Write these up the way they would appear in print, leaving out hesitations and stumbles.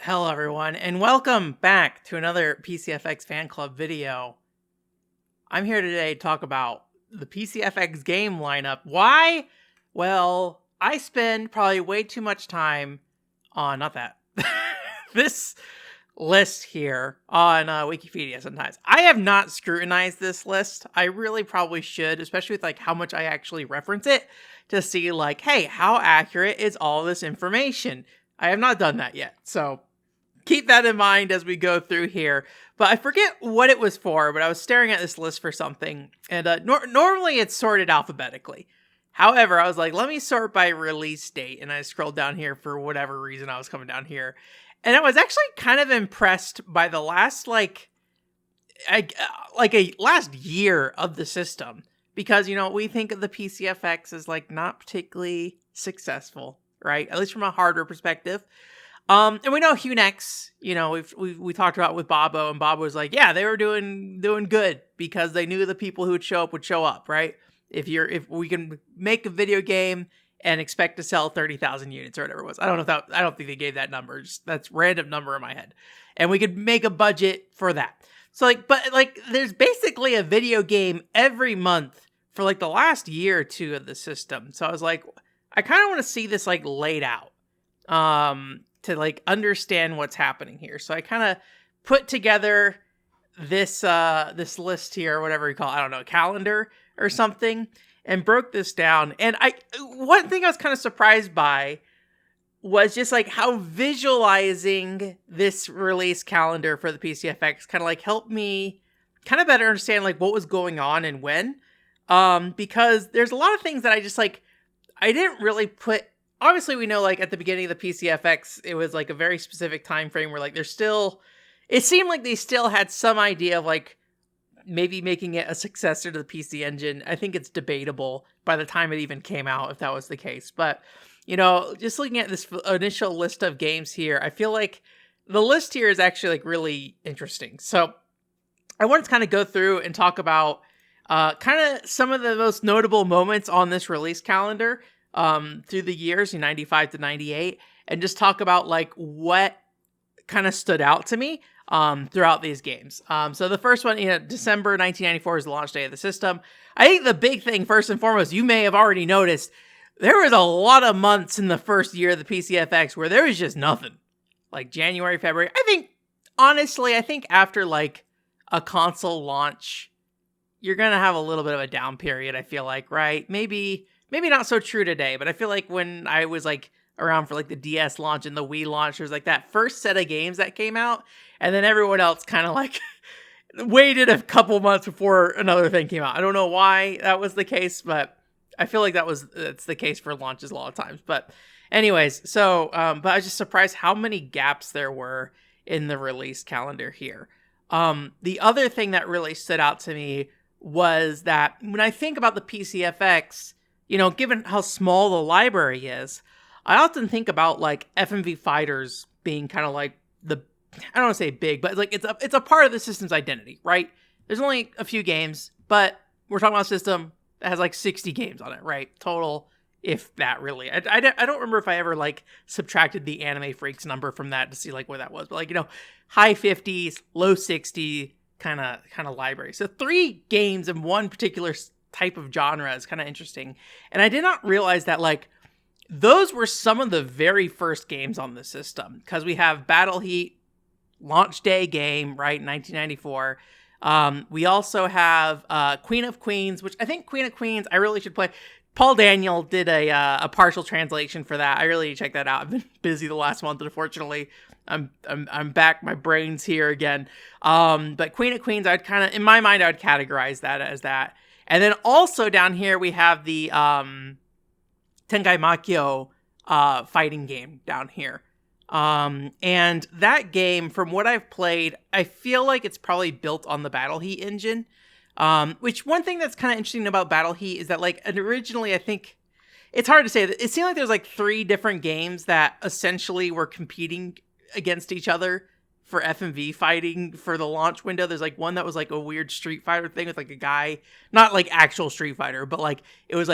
Hello everyone, and welcome back to another PCFX Fan Club video. I'm here today to talk about the PCFX game lineup. Why? Well, I spend probably way too much time on, this list here on Wikipedia sometimes. I have not scrutinized this list. I really probably should, especially with how much I actually reference it to see hey, how accurate is all this information? I have not done that yet, so keep that in mind as we go through here. But I forget what it was for, but I was staring at this list for something. And normally it's sorted alphabetically. However, I was like, let me sort by release date. And I scrolled down here for whatever reason I was coming down here. And I was actually kind of impressed by the last, last year of the system. Because, we think of the PCFX as, not particularly successful, right? At least from a hardware perspective. And we know Hunex, we talked about with Bobo, and Bobo was like, yeah, they were doing good because they knew the people who would show up, right? If we can make a video game and expect to sell 30,000 units or whatever it was. I don't think they gave that number. That's random number in my head. And we could make a budget for that. So there's basically a video game every month for the last year or two of the system. So I was like, I kind of want to see this laid out. To understand what's happening here. So I kind of put together this list here, or whatever you call it, I don't know, calendar or something, and broke this down. And one thing I was kind of surprised by was just how visualizing this release calendar for the PCFX kind of helped me kind of better understand what was going on and when. Because there's a lot of things that I just I didn't really put. Obviously, we know, at the beginning of the PCFX, it was, a very specific time frame where, there's still... It seemed like they still had some idea of, maybe making it a successor to the PC Engine. I think it's debatable by the time it even came out, if that was the case. But, just looking at this initial list of games here, I feel like the list here is actually, really interesting. So, I wanted to kind of go through and talk about kind of some of the most notable moments on this release calendar through the years, 95 to 98, and just talk about what kind of stood out to me throughout these games. So the first one, December 1994 is the launch day of the system. I think the big thing, first and foremost, you may have already noticed, there was a lot of months in the first year of the PCFX where there was just nothing. January, February. I think after a console launch, you're going to have a little bit of a down period, I feel right? Maybe not so true today, but I feel when I was around for the DS launch and the Wii launch, there was that first set of games that came out, and then everyone else kind of waited a couple months before another thing came out. I don't know why that was the case, but I feel that's the case for launches a lot of times. But anyways, so but I was just surprised how many gaps there were in the release calendar here. The other thing that really stood out to me was that when I think about the PCFX, given how small the library is, I often think about FMV fighters being kind of I don't want to say big, but it's a part of the system's identity, right? There's only a few games, but we're talking about a system that has 60 games on it, right? Total, if that really. I don't remember if I ever subtracted the Anime Freaks number from that to see what that was, but high 50s, low 60 kind of library. So 3 games in one particular type of genre is kind of interesting. And I did not realize that those were some of the very first games on the system, because we have Battle Heat, launch day game, right, 1994. We also have Queen of Queens, which I think Queen of Queens I really should play. Paul Daniel did a partial translation for that. I really need to check that out. I've been busy the last month, unfortunately. I'm back. My brain's here again. But Queen of Queens, I'd kind of, in my mind, I would categorize that as that. And then also down here, we have the Tengai Makyo fighting game down here. And that game, from what I've played, I feel like it's probably built on the Battle Heat engine. Which one thing that's kind of interesting about Battle Heat is that originally I think, it's hard to say, it seemed like there's 3 different games that essentially were competing against each other for FMV fighting for the launch window. There's one that was a weird Street Fighter thing with a guy, not actual Street Fighter, but it was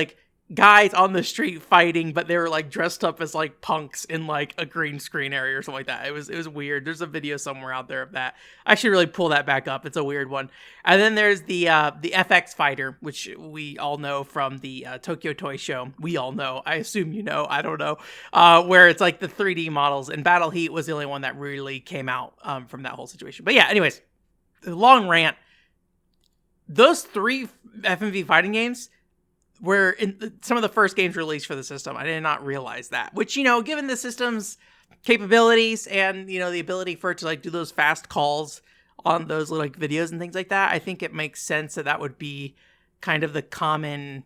guys on the street fighting, but they were like dressed up as like punks in like a green screen area or something like that. It was weird. There's a video somewhere out there of that. I should really pull that back up. It's a weird one. And then there's the FX Fighter, which we all know from the Tokyo Toy Show. We all know. I assume you know. I don't know. Where it's like the 3D models, and Battle Heat was the only one that really came out from that whole situation. But yeah, anyways, the long rant. Those 3 FMV fighting games were in some of the first games released for the system. I did not realize that, which, you know, given the system's capabilities and, you know, the ability for it to like do those fast calls on those like videos and things like that, I think it makes sense that that would be kind of the common,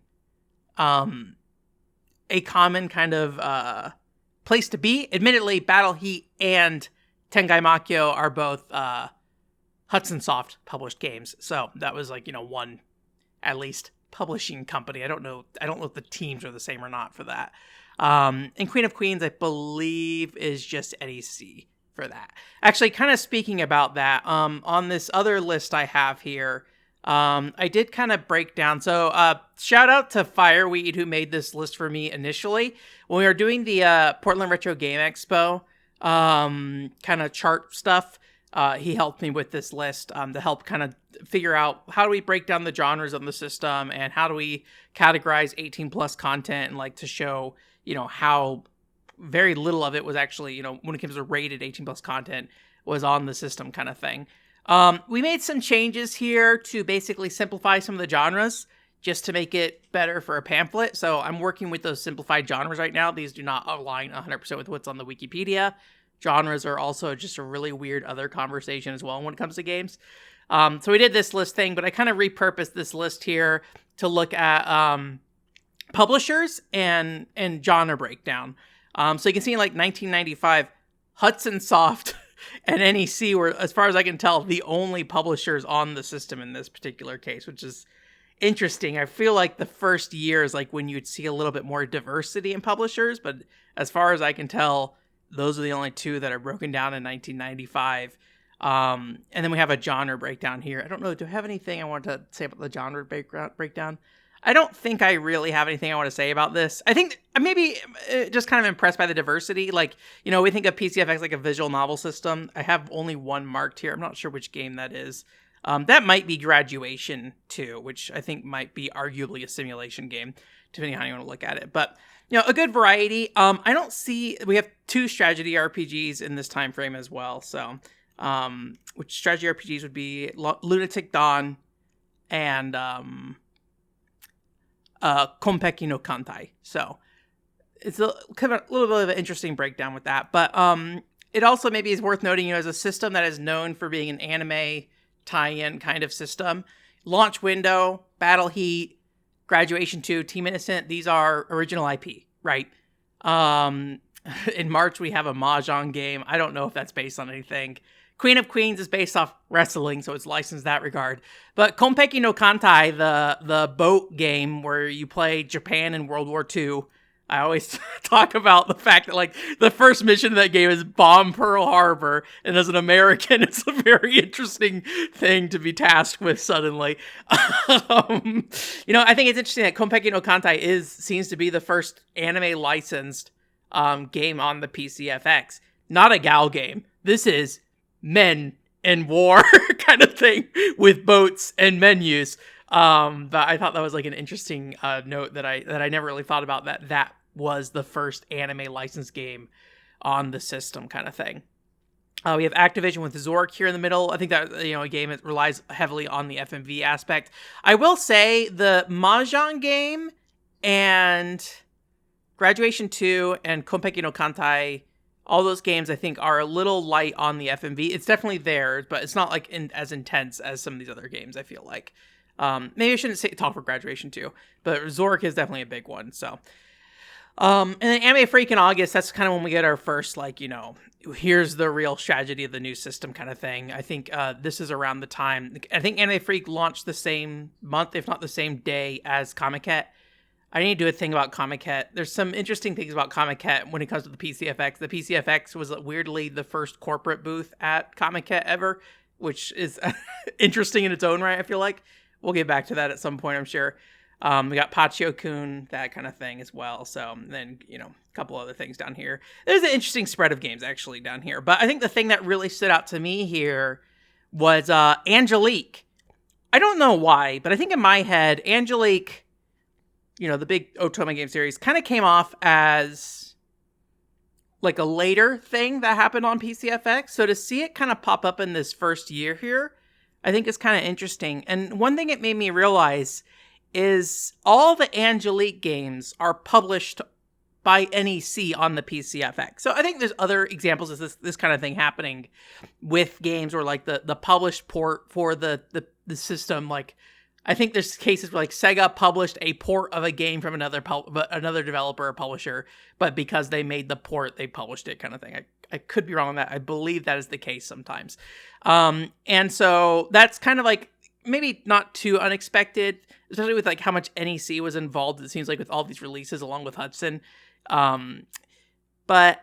a common kind of place to be. Admittedly, Battle Heat and Tengai Makyo are both Hudson Soft published games, so that was like, you know, one at least publishing company. I don't know if the teams are the same or not for that. And Queen of Queens, I believe, is just NEC for that. Actually, kind of speaking about that, on this other list I have here, I did kind of break down. So shout out to Fireweed, who made this list for me initially. When we were doing the Portland Retro Game Expo kind of chart stuff, he helped me with this list to help kind of figure out how do we break down the genres of the system and how do we categorize 18 plus content, and like to show, you know, how very little of it was actually, you know, when it comes to rated 18 plus content was on the system kind of thing. We made some changes here to basically simplify some of the genres just to make it better for a pamphlet. So I'm working with those simplified genres right now. These do not align 100% with what's on the Wikipedia. Genres are also just a really weird other conversation as well when it comes to games. So we did this list thing, but I kind of repurposed this list here to look at publishers and genre breakdown. So you can see in like 1995, Hudson Soft and NEC were, as far as I can tell, the only publishers on the system in this particular case, which is interesting. I feel like the first year is like when you'd see a little bit more diversity in publishers, but as far as I can tell, those are the only 2 that are broken down in 1995. And then we have a genre breakdown here. I don't know, do I have anything I want to say about the genre breakdown? I don't think I really have anything I want to say about this. I think maybe just kind of impressed by the diversity. Like, you know, we think of PCFX like a visual novel system. I have only one marked here. I'm not sure which game that is. That might be Graduation 2, which I think might be arguably a simulation game, depending on how you want to look at it. But, you know, a good variety. I don't see... We have 2 strategy RPGs in this time frame as well. So, which strategy RPGs would be Lunatic Dawn and Konpeki no Kantai. So, it's kind of a little bit of an interesting breakdown with that. But it also maybe is worth noting, you know, as a system that is known for being an anime tie-in kind of system. Launch window, Battle Heat, Graduation 2, Team Innocent, these are original IP, right? In March, we have a Mahjong game. I don't know if that's based on anything. Queen of Queens is based off wrestling, so it's licensed that regard. But Konpeki no Kantai, the boat game where you play Japan in World War II, I always talk about the fact that, like, the first mission of that game is bomb Pearl Harbor, and as an American, it's a very interesting thing to be tasked with suddenly. You know, I think it's interesting that Konpeki no Kantai seems to be the first anime licensed game on the PCFX. Not a gal game. This is men and war kind of thing with boats and menus. But I thought that was like an interesting note that I never really thought about, that was the first anime licensed game on the system kind of thing. We have Activision with Zork here in the middle. I think that, you know, a game that relies heavily on the FMV aspect. I will say the Mahjong game and Graduation 2 and Konpeki no Kantai, all those games I think are a little light on the FMV. It's definitely there, but it's not like as intense as some of these other games, I feel like. Maybe I shouldn't talk for Graduation 2, but Zork is definitely a big one. So, and then Anime Freak in August, that's kind of when we get our first, like, you know, here's the real strategy of the new system kind of thing. I think this is around the time, I think Anime Freak launched the same month, if not the same day as Comiket. I need to do a thing about Comiket. There's some interesting things about Comiket when it comes to the PCFX. The PCFX was weirdly the first corporate booth at Comiket ever, which is interesting in its own right, I feel like. We'll get back to that at some point, I'm sure. We got Pachyo-kun, that kind of thing as well. So then, a couple other things down here. There's an interesting spread of games actually down here. But I think the thing that really stood out to me here was Angelique. I don't know why, but I think in my head, Angelique, the big Otome game series, kind of came off as like a later thing that happened on PCFX. So to see it kind of pop up in this first year here, I think is kind of interesting. And one thing it made me realize is all the Angelique games are published by NEC on the PCFX. So I think there's other examples of this kind of thing happening with games, or like the published port for the system. Like, I think there's cases where like Sega published a port of a game from another developer or publisher, but because they made the port, they published it, kind of thing. I could be wrong on that. I believe that is the case sometimes. And so that's kind of like maybe not too unexpected, especially with like how much NEC was involved. It seems like with all these releases along with Hudson. But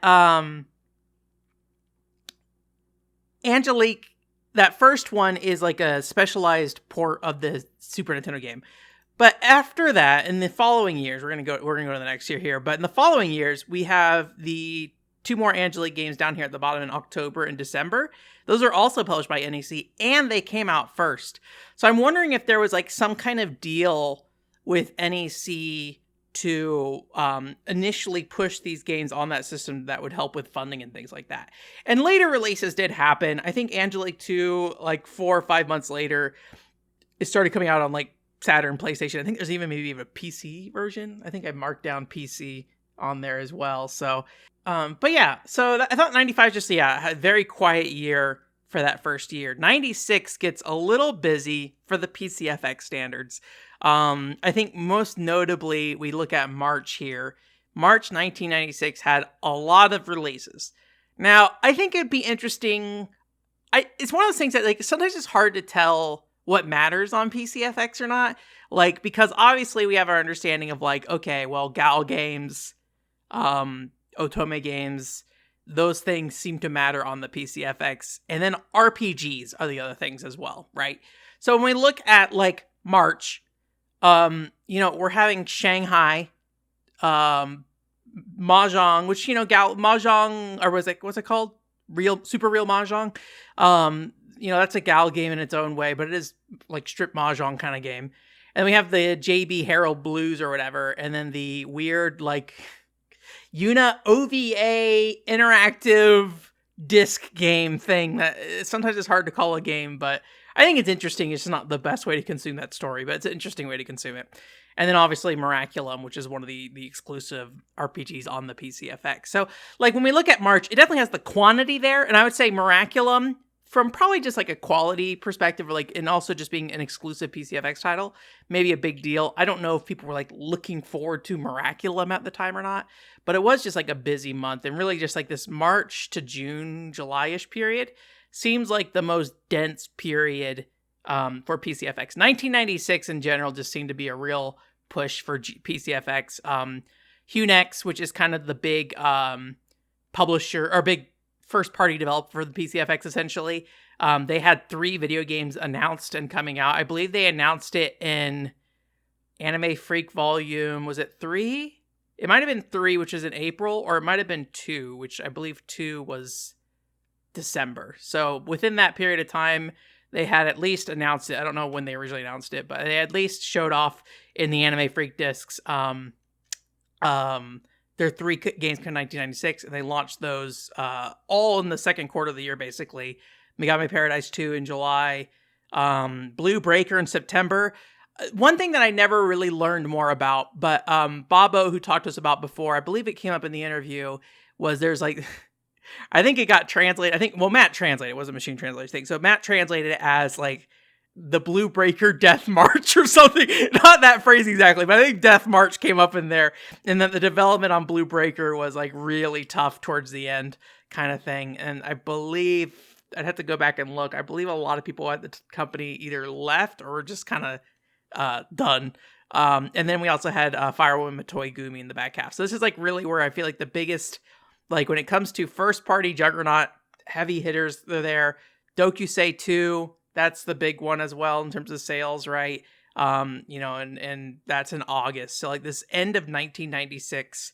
Angelique, that first one is like a specialized port of the Super Nintendo game. But after that, in the following years, we're gonna go to the next year here. But in the following years, we have the 2 more Angelique games down here at the bottom in October and December. Those are also published by NEC, and they came out first. So I'm wondering if there was like some kind of deal with NEC to initially push these games on that system that would help with funding and things like that. And later releases did happen. I think Angelique 2, like 4 or 5 months later, it started coming out on like Saturn, PlayStation. I think there's maybe even a PC version. I think I marked down PC on there as well. So, but yeah, so I thought 95 just, had a very quiet year for that first year. 96 gets a little busy for the PCFX standards. I think most notably, we look at March here. March 1996 had a lot of releases. Now, I think it'd be interesting. It's one of those things that like sometimes it's hard to tell what matters on PCFX or not. Like, because obviously we have our understanding of like, okay, well, Gal games, Otome games, those things seem to matter on the PCFX. And then RPGs are the other things as well, right? So when we look at like March, we're having Shanghai, Mahjong, which, Mahjong, or what's it called? Super Real Mahjong. That's a Gal game in its own way, but it is like strip Mahjong kind of game. And we have the JB Herald Blues or whatever, and then the weird, like, OVA interactive disc game thing that sometimes it's hard to call a game, but I think it's interesting. It's not the best way to consume that story, but it's an interesting way to consume it. And then obviously Miraculum, which is one of the exclusive RPGs on the PCFX. So like when we look at March, it definitely has the quantity there. And I would say Miraculum, from probably just like a quality perspective, or like, and also just being an exclusive PCFX title, maybe a big deal. I don't know if people were like looking forward to Miraculum at the time or not, but it was just like a busy month, and really just like this March to June, July-ish period seems like the most dense period for PCFX. 1996 in general just seemed to be a real push for PCFX. Hunex, which is kind of the big publisher or big first-party developer for the PCFX, essentially. They had 3 video games announced and coming out. I believe they announced it in Anime Freak Volume, was it 3? It might have been 3, which is in April, or it might have been 2, which I believe 2 was December. So within that period of time, they had at least announced it. I don't know when they originally announced it, but they at least showed off in the Anime Freak discs their 3 games from 1996, and they launched those all in the second quarter of the year, basically. Megami Paradise 2 in July, Blue Breaker in September. One thing that I never really learned more about, but Bobo, who talked to us about before, I believe it came up in the interview, was there's like, I think it got translated. Matt translated, it was a machine translation thing. So Matt translated it as like the Blue Breaker Death March or something. Not that phrase exactly, but I think Death March came up in there. And that the development on Blue Breaker was like really tough towards the end kind of thing. And I believe, I'd have to go back and look, I believe a lot of people at the company either left or were just kind of done. And then we also had Firewoman Matoi Gumi in the back half. So this is like really where I feel like the biggest, like when it comes to first party Juggernaut heavy hitters, they're there. Dokusei 2, that's the big one as well in terms of sales, right? and that's in August. So like this end of 1996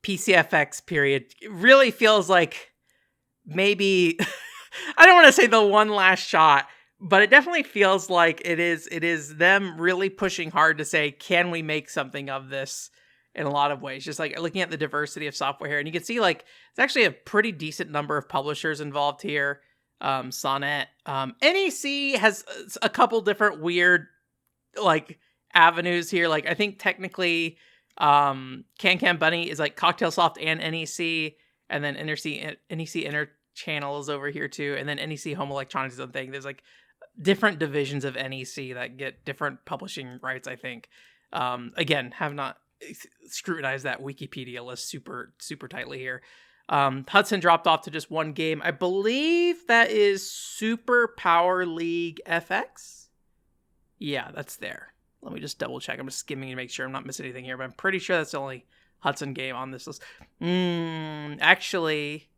PCFX period really feels like maybe I don't want to say the one last shot, but it definitely feels like it is them really pushing hard to say, can we make something of this in a lot of ways? Just like looking at the diversity of software here, and you can see like it's actually a pretty decent number of publishers involved here. Sonnet, NEC has a couple different weird like avenues here. Like I think technically Can Bunny is like Cocktail Soft and NEC, and then NEC Inner Channel is over here too, and then NEC Home Electronics is a thing. There's like different divisions of NEC that get different publishing rights, I think. Again, have not scrutinized that Wikipedia list super tightly here. Hudson dropped off to just one game. I believe that is Super Power League FX. Yeah, that's there. Let me just double check. I'm just skimming to make sure I'm not missing anything here, but I'm pretty sure that's the only Hudson game on this list. Actually,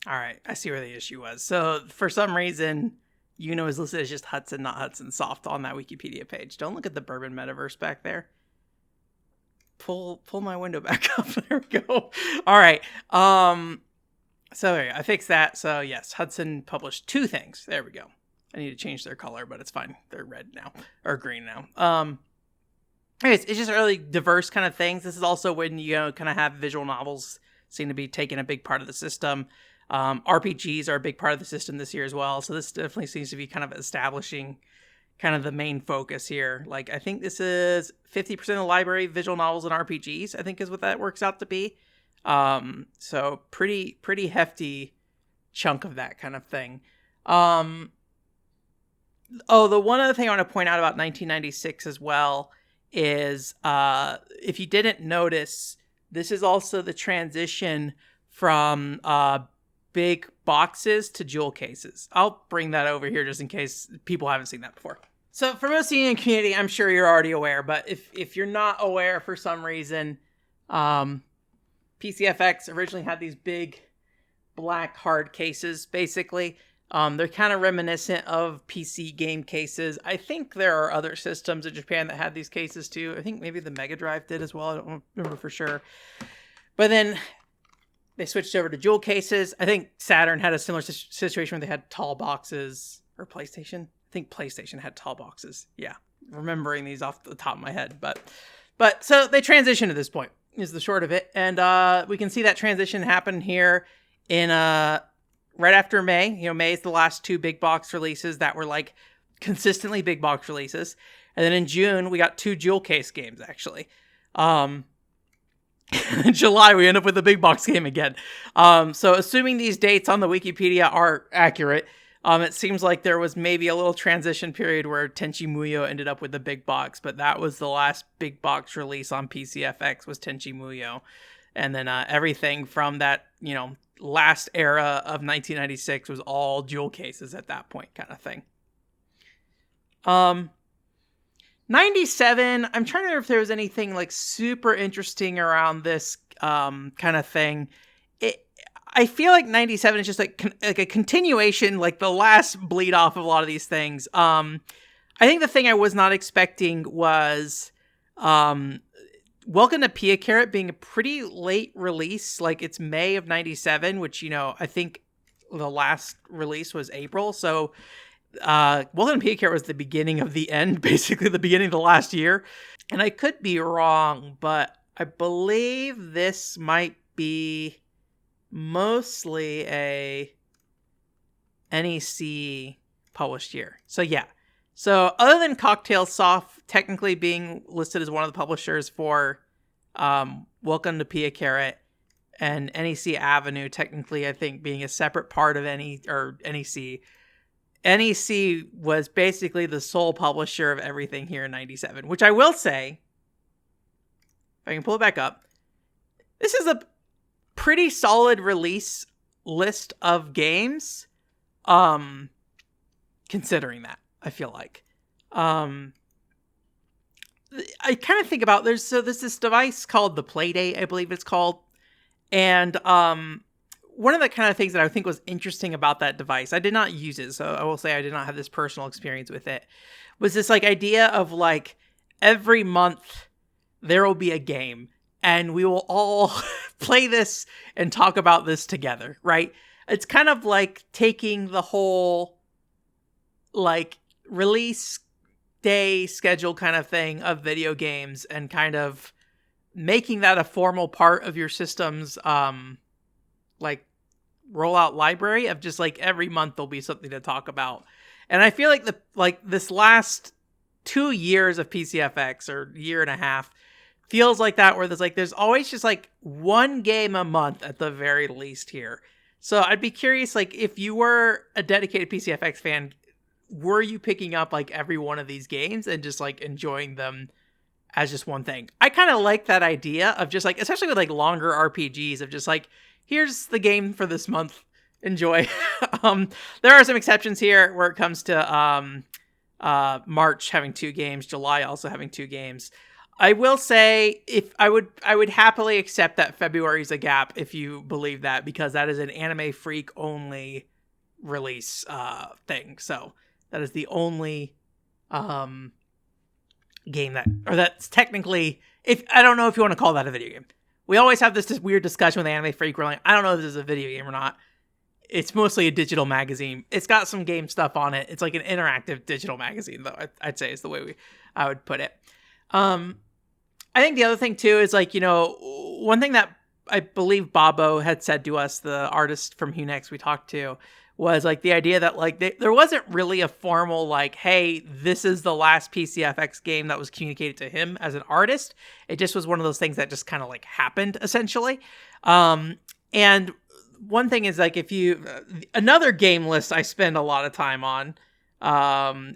all right, I see where the issue was. So for some reason, is listed as just Hudson, not Hudson Soft on that Wikipedia page. Don't look at the Bourbon Metaverse back there. Pull my window back up. There we go. All right. So I fixed that. So yes, Hudson published two things. There we go. I need to change their color, but it's fine. They're red now or green now. Anyways, it's just really diverse kind of things. This is also when you kind of have visual novels seem to be taking a big part of the system. RPGs are a big part of the system this year as well. So this definitely seems to be kind of establishing kind of the main focus here. Like, I think this is 50% of the library, visual novels and RPGs, I think is what that works out to be. So pretty hefty chunk of that kind of thing. The one other thing I want to point out about 1996 as well is, if you didn't notice, this is also the transition from, big boxes to jewel cases. I'll bring that over here just in case people haven't seen that before. So for most of you in the community, I'm sure you're already aware, but if you're not aware for some reason, PCFX originally had these big black hard cases, basically. They're kind of reminiscent of PC game cases. I think there are other systems in Japan that had these cases too. I think maybe the Mega Drive did as well. I don't remember for sure. But then they switched over to jewel cases. I think Saturn had a similar situation where they had tall boxes, or PlayStation. I think PlayStation had tall boxes. Yeah, remembering these off the top of my head. But so they transitioned at this point, is the short of it. And we can see that transition happen here in right after May. May is the last two big box releases that were like consistently big box releases. And then in June, we got two jewel case games, actually. In July, we end up with a big box game again. So assuming these dates on the Wikipedia are accurate, it seems like there was maybe a little transition period where Tenchi Muyo ended up with the big box, but that was the last big box release on PCFX was Tenchi Muyo. And then everything from that, last era of 1996 was all jewel cases at that point, kind of thing. 97, I'm trying to remember if there was anything like super interesting around this kind of thing. I feel like 97 is just like a continuation, like the last bleed off of a lot of these things. I think the thing I was not expecting was Welcome to Pia Carrot being a pretty late release. Like it's May of 97, which, I think the last release was April. So Welcome to Pia Carrot was the beginning of the end, basically the beginning of the last year. And I could be wrong, but I believe this might be mostly a NEC published year. So yeah. So other than Cocktail Soft technically being listed as one of the publishers for Welcome to Pia Carrot, and NEC Avenue technically I think being a separate part of NEC. NEC was basically the sole publisher of everything here in 97, which I will say, if I can pull it back up, this is a pretty solid release list of games, considering that, I feel like. I kind of think about, there's this device called the Playdate, I believe it's called, and one of the kind of things that I think was interesting about that device, I did not use it, so I will say I did not have this personal experience with it, was this like idea of like every month there will be a game and we will all play this and talk about this together, right? It's kind of like taking the whole like release day schedule kind of thing of video games and kind of making that a formal part of your system's like rollout library of just like every month there'll be something to talk about. And I feel like this last 2 years of PCFX or year and a half feels like that, where there's always just like one game a month at the very least here. So I'd be curious, like if you were a dedicated PCFX fan, were you picking up like every one of these games and just like enjoying them as just one thing? I kind of like that idea of just like, especially with like longer RPGs, of just like, here's the game for this month, enjoy. There are some exceptions here where it comes to March having 2 games, July also having 2 games. I will say I would happily accept that February's a gap if you believe that, because that is an Anime Freak only release thing. So that is the only game that's technically, if I don't know if you want to call that a video game. We always have this weird discussion with Anime Freak. We're like, I don't know if this is a video game or not. It's mostly a digital magazine. It's got some game stuff on it. It's like an interactive digital magazine, though, I'd say is the way I would put it. I think the other thing, too, is like, one thing that I believe Bobo had said to us, the artist from Hunex we talked to, was like the idea that like there wasn't really a formal like, hey, this is the last PCFX game that was communicated to him as an artist. It just was one of those things that just kind of like happened, essentially. And one thing is like, if you another game list I spend a lot of time on,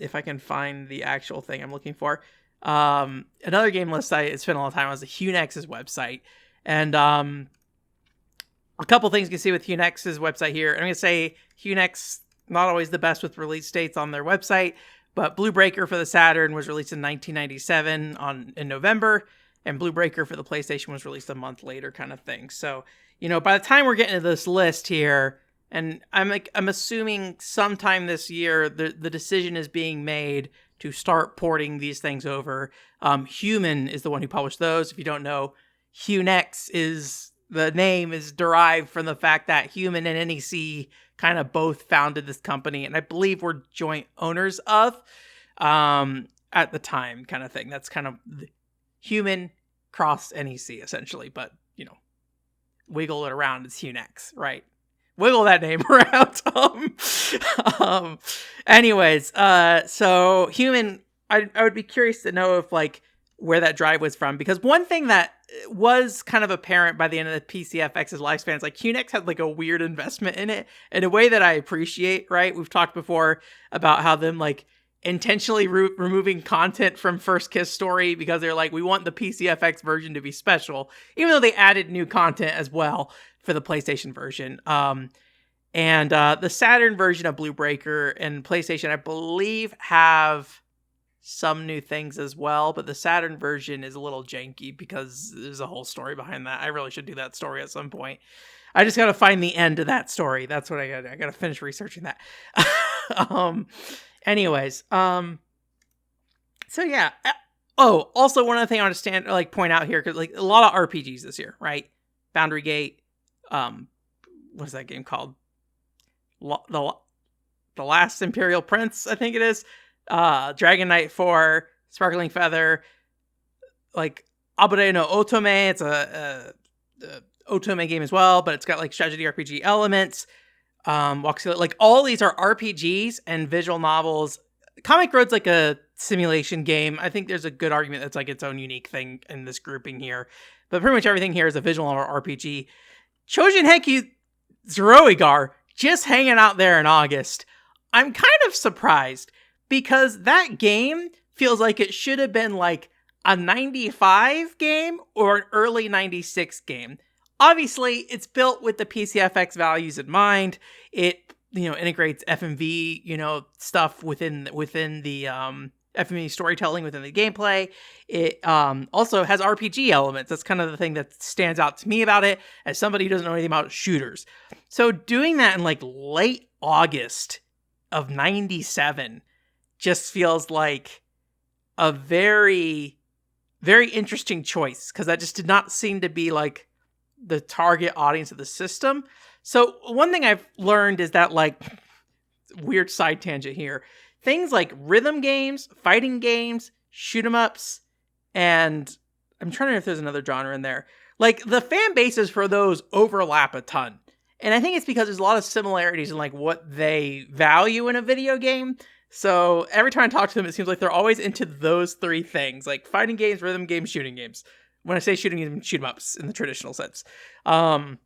if I can find the actual thing I'm looking for, another game list I spent a lot of time on was the Hunex's website. And a couple things you can see with Hunex's website here. I'm going to say Hunex, not always the best with release dates on their website, but Blue Breaker for the Saturn was released in 1997 in November, and Blue Breaker for the PlayStation was released a month later, kind of thing. So, by the time we're getting to this list here, and I'm assuming sometime this year, the decision is being made to start porting these things over. Human is the one who published those. If you don't know, Hunex the name is derived from the fact that Human and NEC kind of both founded this company, and I believe were joint owners of at the time, kind of thing. That's kind of Human cross NEC, essentially, but, wiggle it around, it's Hunex, right? Wiggle that name around. Anyways, so Human, I would be curious to know if like where that drive was from, because one thing that was kind of apparent by the end of the PCFX's lifespan is like Hunex had like a weird investment in it in a way that I appreciate, right? We've talked before about how them like intentionally removing content from First Kiss Story because they're like, we want the PCFX version to be special, even though they added new content as well for the PlayStation version. And the Saturn version of Blue Breaker and PlayStation, I believe, have some new things as well, but the Saturn version is a little janky because there's a whole story behind that. I really should do that story at some point. I just gotta find the end of that story. That's what I gotta finish researching that. Anyways, so yeah. Oh, also one other thing I want to point out here, because like a lot of RPGs this year, right? Boundary Gate, what's that game called? The Last Imperial Prince, I think it is. Dragon Knight 4, Sparkling Feather, like Abure no Otome. It's a Otome game as well, but it's got like strategy RPG elements. Like all these are RPGs and visual novels. Comic Road's like a simulation game. I think there's a good argument that's like its own unique thing in this grouping here, but pretty much everything here is a visual novel RPG. Chojin Henki Zeroigar just hanging out there in August. I'm kind of surprised, because that game feels like it should have been like a 95 game or an early 96 game. Obviously, it's built with the PCFX values in mind. It, integrates FMV, stuff within the FME storytelling within the gameplay. It also has RPG elements. That's kind of the thing that stands out to me about it as somebody who doesn't know anything about shooters. So doing that in like late August of 97 just feels like a very, very interesting choice, because that just did not seem to be like the target audience of the system. So one thing I've learned is that, like, weird side tangent here, things like rhythm games, fighting games, shoot 'em ups, and I'm trying to know if there's another genre in there. Like, the fan bases for those overlap a ton. And I think it's because there's a lot of similarities in like what they value in a video game. So every time I talk to them, it seems like they're always into those three things, like fighting games, rhythm games, shooting games. When I say shooting games, shoot 'em ups in the traditional sense. And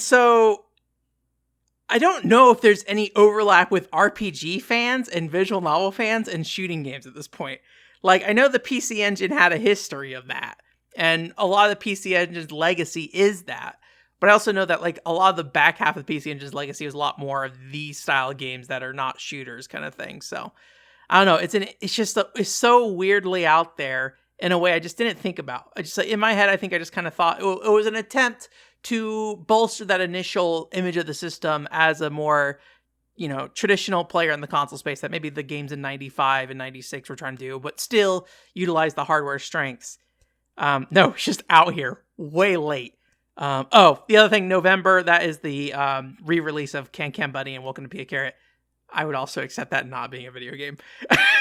so I don't know if there's any overlap with RPG fans and visual novel fans and shooting games at this point. Like, I know the PC Engine had a history of that, and a lot of the PC Engine's legacy is that. But I also know that, like, a lot of the back half of the PC Engine's legacy is a lot more of these style games that are not shooters kind of thing. So I don't know. It's so weirdly out there in a way I just didn't think about. I just, in my head, I think I just kind of thought it was an attempt to bolster that initial image of the system as a more, traditional player in the console space that maybe the games in 95 and 96 were trying to do, but still utilize the hardware strengths. No, it's just out here way late. The other thing, November, that is the re-release of Can Can Bunny and Welcome to Pia Carrot. I would also accept that not being a video game,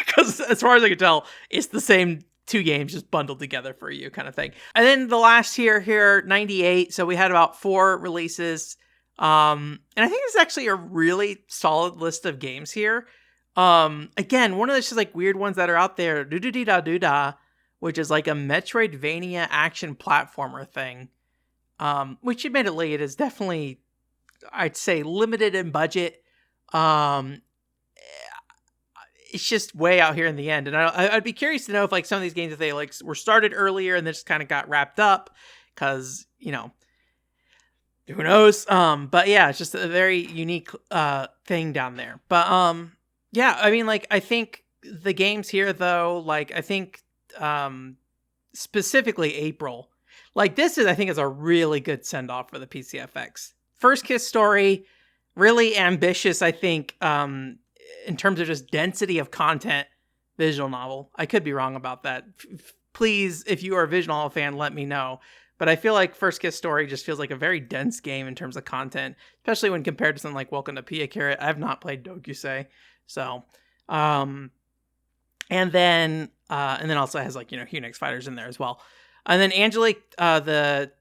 because as far as I can tell, it's the same two games just bundled together for you kind of thing. And then the last here, 98. So we had about 4 releases. And I think it's actually a really solid list of games here. Again, one of those just like weird ones that are out there, Doo-da-dee-da-doo-da, which is like a Metroidvania action platformer thing. Which admittedly, it is definitely, I'd say, limited in budget. It's just way out here in the end. And I'd be curious to know if like some of these games, if they like were started earlier and then just kind of got wrapped up, because, who knows? But yeah, it's just a very unique thing down there. But yeah, I mean, like, I think the games here though, like, I think specifically April, like, this I think is a really good send off for the PCFX. First Kiss Story, really ambitious, I think, in terms of just density of content, visual novel. I could be wrong about that. Please, if you are a visual novel fan, let me know. But I feel like First Kiss Story just feels like a very dense game in terms of content, especially when compared to something like Welcome to Pia Carrot. I have not played Dokusei. So, and then also has like, Hunix fighters in there as well. And then Angelique, what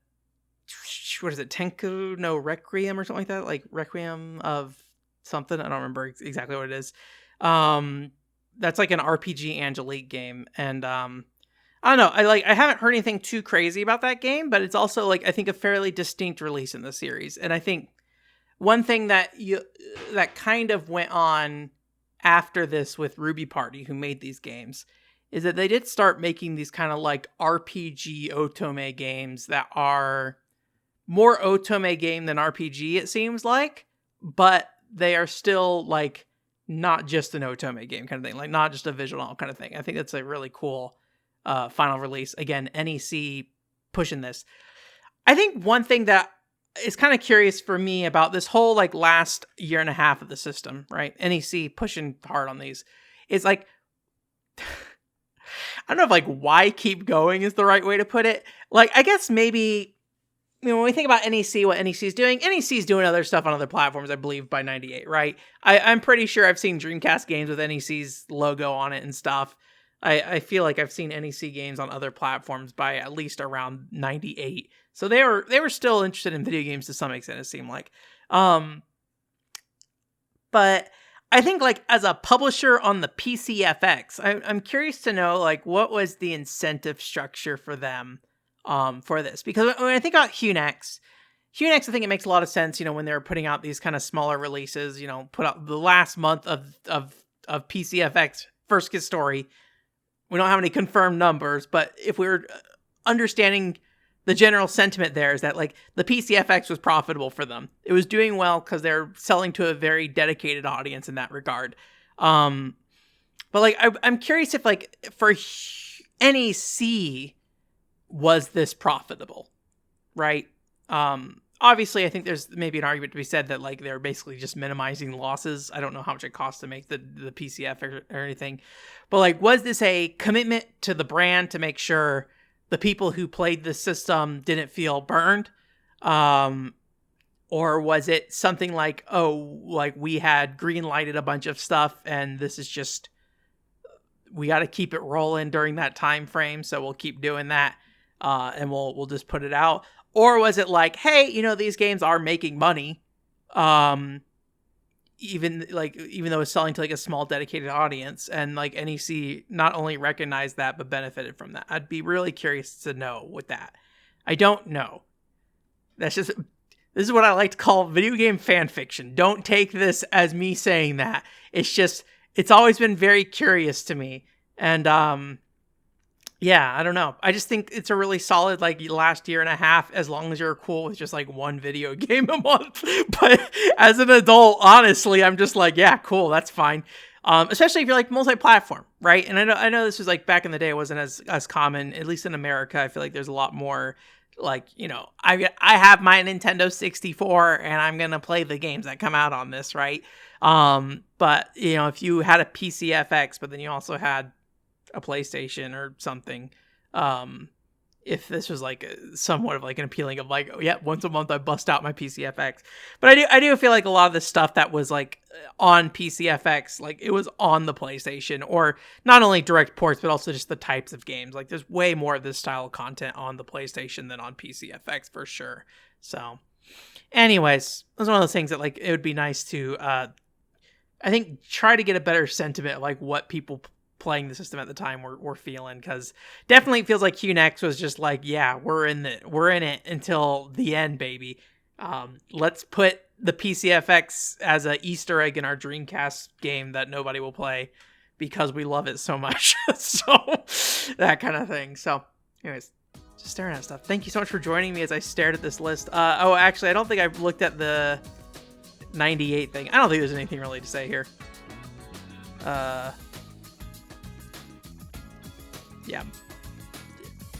is it? Tenku no Requiem or something like that? Like Requiem of something. I don't remember exactly what it is. That's like an RPG Angelique game. And I don't know. I haven't heard anything too crazy about that game, but it's also like, I think, a fairly distinct release in the series. And I think one thing that kind of went on after this with Ruby Party, who made these games, is that they did start making these kind of like RPG otome games that are more otome game than RPG, it seems like, but they are still like not just an otome game kind of thing, like not just a visual novel kind of thing. I think that's a really cool final release. Again, NEC pushing this. I think one thing that is kind of curious for me about this whole like last year and a half of the system, right? NEC pushing hard on these, is like, I don't know if like why keep going is the right way to put it. Like, I guess maybe, when we think about NEC, what NEC is doing other stuff on other platforms, I believe, by 98, right? I'm pretty sure I've seen Dreamcast games with NEC's logo on it and stuff. I feel like I've seen NEC games on other platforms by at least around 98. So they were still interested in video games to some extent, it seemed like. But I think, like, as a publisher on the PCFX, I'm curious to know, like, what was the incentive structure for them for this? Because when I think about Hunix, I think it makes a lot of sense, when they're putting out these kind of smaller releases, put out the last month of PCFX First Kiss Story. We don't have any confirmed numbers, but if we're understanding the general sentiment there, is that like the PCFX was profitable for them. It was doing well because they're selling to a very dedicated audience in that regard. But like, I'm curious if like for NEC was this profitable, right? Obviously, I think there's maybe an argument to be said that like they're basically just minimizing losses. I don't know how much it costs to make the PCF or anything, but like, was this a commitment to the brand to make sure the people who played the system didn't feel burned? Or was it something like, oh, like we had green lighted a bunch of stuff and this is just, we got to keep it rolling during that time frame, so we'll keep doing that, and we'll just put it out? Or was it like, hey, you know, these games are making money, even though it's selling to like a small dedicated audience, and like NEC not only recognized that but benefited from that? I'd be really curious to know with that. I don't know. This is what I like to call video game fan fiction. Don't take this as me saying that. It's always been very curious to me. And, yeah, I don't know. I just think it's a really solid, like, last year and a half, as long as you're cool with just, like, one video game a month. But as an adult, honestly, I'm just like, yeah, cool, that's fine. Especially if you're, like, multi-platform, right? And I know this was, like, back in the day, it wasn't as common, at least in America. I feel like there's a lot more, like, you know, I have my Nintendo 64, and I'm going to play the games that come out on this, right? But, you know, if you had a PCFX, but then you also had a PlayStation or something, if this was like somewhat of like an appealing of like, oh, yeah, once a month I bust out my PCFX. But I do feel like a lot of the stuff that was like on PCFX, like it was on the PlayStation, or not only direct ports, but also just the types of games. Like there's way more of this style of content on the PlayStation than on PCFX for sure. So anyways, it was one of those things that like, it would be nice to, I think, try to get a better sentiment of like what people playing the system at the time were feeling, because definitely it feels like QNX was just like, yeah, we're in it until the end, baby. Let's put the PCFX as a Easter egg in our Dreamcast game that nobody will play because we love it so much. So that kind of thing. So anyways, just staring at stuff. Thank you so much for joining me as I stared at this list. Oh, actually, I don't think I've looked at the 98 thing. I don't think there's anything really to say here. Yeah,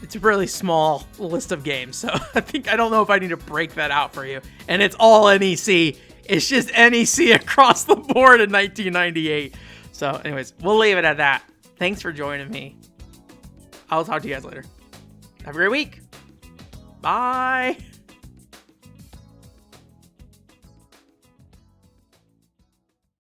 it's a really small list of games, so I don't know if I need to break that out for you. And it's all NEC. It's just NEC across the board in 1998. So anyways, we'll leave it at that. Thanks for joining me. I'll talk to you guys later. Have a great week. Bye.